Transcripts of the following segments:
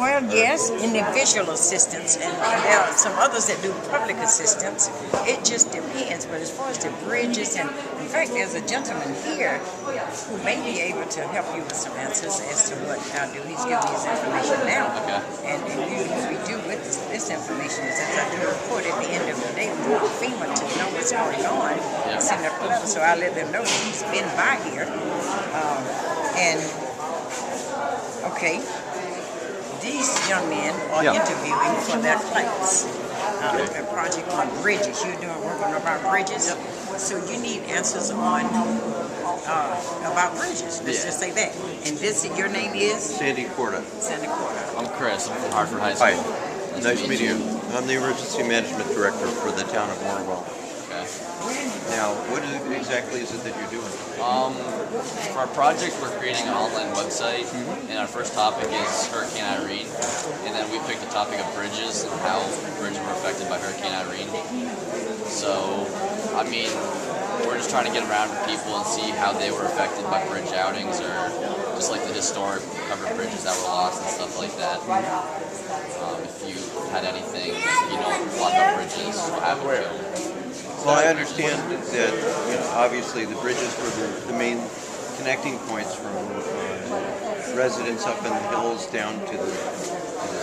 Well, yes, in the visual assistance, and there are some others that do public assistance. It just depends. But as far as the bridges, and in fact, there's a gentleman here who may be able to help you with some answers as to what I do. He's giving me his information now. Okay. And usually what we do with this information is, as I do a report at the end of the day, we want FEMA to know what's going on. Yeah. Send a letter, so I let them know that he's been by here. Okay. These young men are interviewing for their class. A project on bridges. You're doing work on about bridges. So you need answers on about bridges. Let's just say that. And your name is? Sandy Corda. Sandy Corda. I'm Chris. I'm from Hartford High School. Hi. Nice to meet you. I'm the Emergency Management Director for the town of Morwell. Okay. Now, what exactly is it that you're doing? For our project, we're creating an online website, and our first topic is Hurricane Irene, and then we picked the topic of bridges and how bridges were affected by Hurricane Irene. So, I mean, we're just trying to get around to people and see how they were affected by bridge outings, or just like the historic covered bridges that were lost and stuff like that. If you had anything, you know, a lot about bridges, what happened to them. Well, I understand that obviously the bridges were the main connecting points from residents up in the hills down to the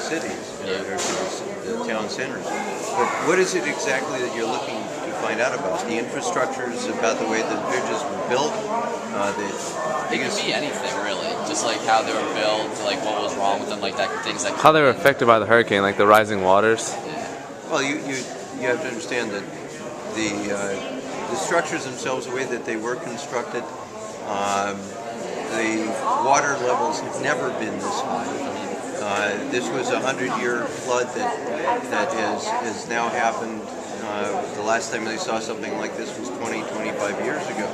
cities, or to the town centers. But what is it exactly that you're looking to find out about? The infrastructures, about the way the bridges were built? It could be anything, really. Just like how they were built, like what was wrong with them, like that things that. How they were affected by the hurricane, like the rising waters. Well, you have to understand that the structures themselves, the way that they were constructed, the water levels have never been this high. This was a 100-year flood that has now happened. The last time they saw something like this was 25 years ago.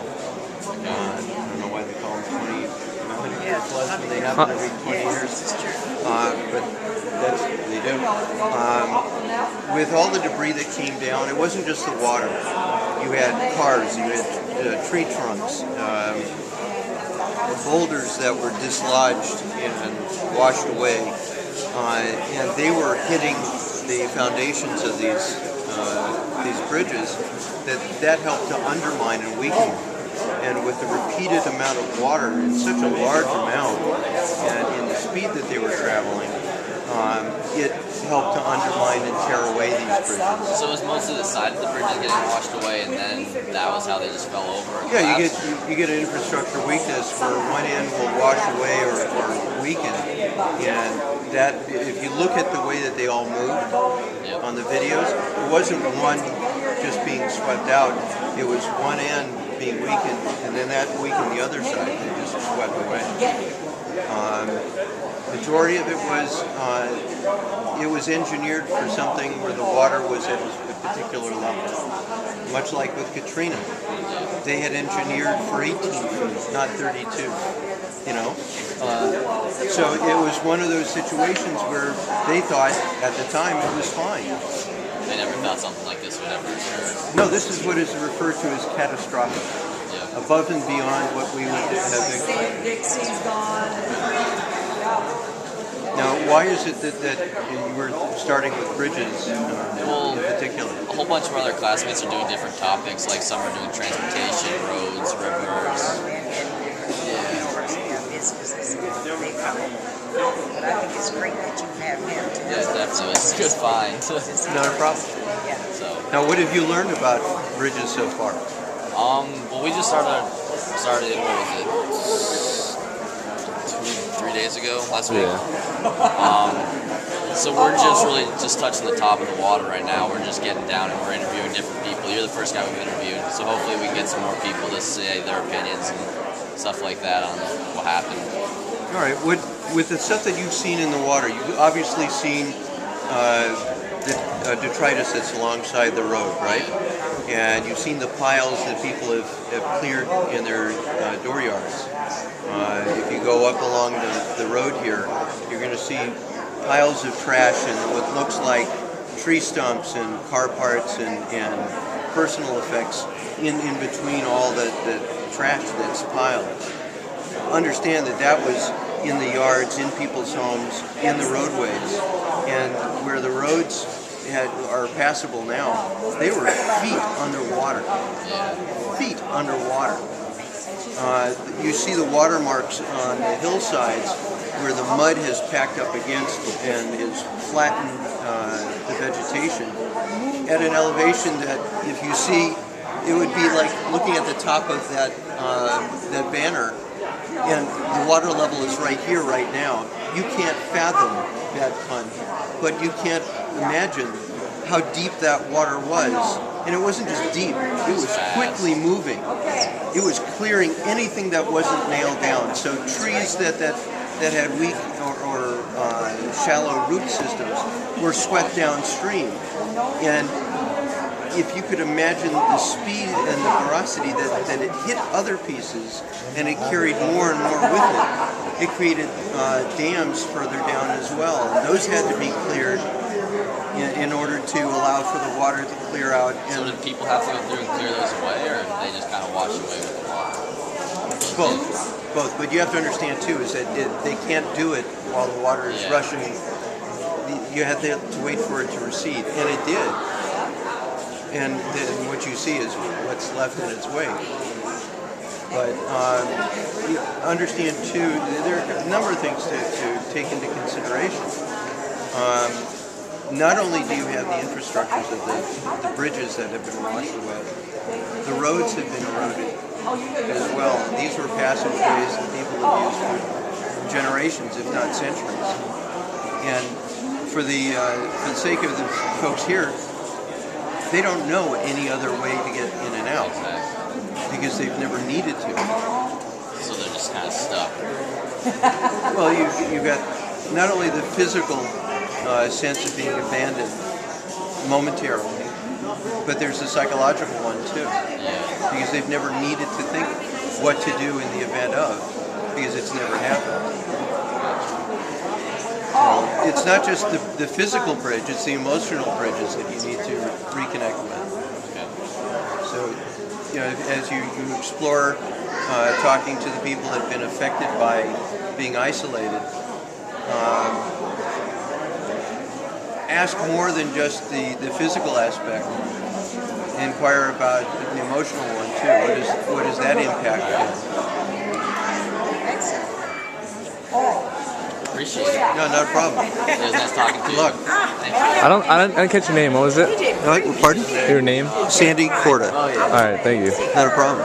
I don't know why they call them 100-year floods when they happen every 20 years. But they do. With all the debris that came down, it wasn't just the water. You had cars, you had tree trunks, boulders that were dislodged and washed away, and they were hitting the foundations of these bridges. That helped to undermine and weaken them. And with the repeated amount of water in such a large amount, and in the speed that they were traveling, it helped to undermine and tear away these bridges. So it was mostly the side of the bridges getting washed away, and then that was how they just fell over? Yeah, you get an infrastructure weakness where one end will wash away or weaken, and that, if you look at the way that they all moved on the videos, it wasn't one just being swept out, it was one end being weakened, and then that weakened the other side, and just swept away. Majority of it was engineered for something where the water was at a particular level. Much like with Katrina. They had engineered for 18 feet, not 32, you know. So it was one of those situations where they thought at the time it was fine. They never thought something like this would ever occur. No, this is what is referred to as catastrophic. Yeah. Above and beyond what we would have expected. Dixie's gone. Now, why is it that you were starting with bridges in particular? A whole bunch of our other classmates are doing different topics, like some are doing transportation, roads, rivers. But I think it's great that you have him. Yeah, definitely. It's a good find. Not a problem. So. Now, what have you learned about bridges so far? Well, we just started, what was it, 3 days ago, last week? So we're just really just touching the top of the water right now. We're just getting down and we're interviewing different people. You're the first guy we've interviewed, so hopefully we can get some more people to say their opinions and stuff like that on what happened. All right. With the stuff that you've seen in the water, you've obviously seen the detritus that's alongside the road, right? And you've seen the piles that people have cleared in their dooryards. If you go up along the road here, you're going to see piles of trash and what looks like tree stumps and car parts and personal effects in between all the trash that's piled. Understand that was in the yards, in people's homes, in the roadways, and where the roads are passable now, they were feet underwater. Feet underwater. You see the watermarks on the hillsides where the mud has packed up against and has flattened the vegetation at an elevation that, if you see, it would be like looking at the top of that banner, and the water level is right here, right now. You can't fathom that pun, but you can't imagine how deep that water was. And it wasn't just deep, it was quickly moving. It was clearing anything that wasn't nailed down. So trees that had weak or shallow root systems were swept downstream. And if you could imagine the speed and the velocity that it hit other pieces and it carried more and more with it, it created dams further down as well. And those had to be cleared in order to allow for the water to clear out. So did people have to go through and clear those away, or did they just kind of wash away with the water? Both. But you have to understand too is that they can't do it while the water is rushing. You have to wait for it to recede, and it did. And then what you see is what's left in its wake. But you understand too, there are a number of things to take into consideration. Not only do you have the infrastructures of the bridges that have been washed away, the roads have been eroded as well. These were passageways that people have used for generations, if not centuries. And for the sake of the folks here, they don't know any other way to get in and out because they've never needed to. So they're just kind of stuck. Well, you've got not only the physical sense of being abandoned momentarily, but there's a psychological one too. Yeah. Because they've never needed to think what to do in the event of, because it's never happened. So it's not just the physical bridge, it's the emotional bridges that you need to reconnect with. Okay. So, you know, as you explore talking to the people that have been affected by being isolated, ask more than just the physical aspect. Inquire about the emotional one too. What does that impact have? Appreciate it. No, not a problem. It was nice talking to you. Look. Thank you. I didn't catch your name. What was it? Pardon? Your name? Sandy Corda. Oh, yeah. All right, thank you. Not a problem.